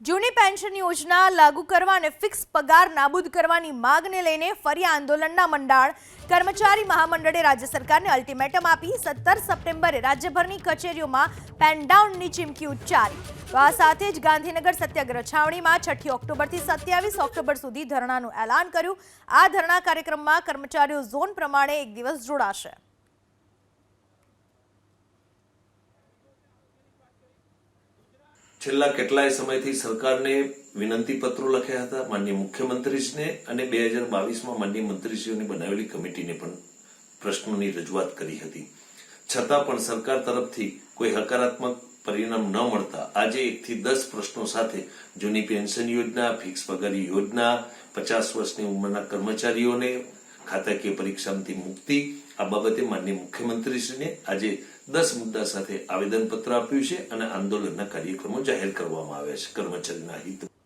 જૂની પેન્શન યોજના લાગુ કરવા અને ફિક્સ પગાર નાબૂદ કરવાની માંગને લઈને ફરી આંદોલનના મંડાણ. કર્મચારી મહામંડળે રાજ્ય સરકારને અલ્ટિમેટમ આપી 17 સપ્ટેમ્બરે રાજ્યભરની કચેરીઓમાં પેન ડાઉનની ચીમકી ઉચ્ચારી. આ સાથે જ ગાંધીનગર સત્યાગ્રહ છાવણીમાં 6 ઓક્ટોબરથી 27 ઓક્ટોબર સુધી ધરણાનું એલાન કર્યું. આ ધરણા કાર્યક્રમમાં કર્મચારીઓ ઝોન પ્રમાણે એક દિવસ જોડાશે. છેલ્લા કેટલાય સમયથી સરકારને વિનંતી પત્રો લખ્યા હતા માનનીય મુખ્યમંત્રીશ્રીને અને 2022માં માનનીય મંત્રીશ્રીઓની બનાવેલી કમિટીને પણ પ્રશ્નોની રજૂઆત કરી હતી. છતાં પણ સરકાર તરફથી કોઈ હકારાત્મક પરિણામ ન મળતા આજે 1 થી 10 પ્રશ્નો સાથે જૂની પેન્શન યોજના, ફિક્સ પગારી યોજના, 50 વર્ષની ઉંમરના કર્મચારીઓને ખાતાકીય પરીક્ષામાંથી મુક્તિ, આ બાબતે માનનીય મુખ્યમંત્રીશ્રીને આજે 10 મુદ્દા સાથે આવેદનપત્ર આપ્યું છે અને આંદોલનના કાર્યક્રમો જાહેર કરવામાં આવ્યા છે કર્મચારીના હિત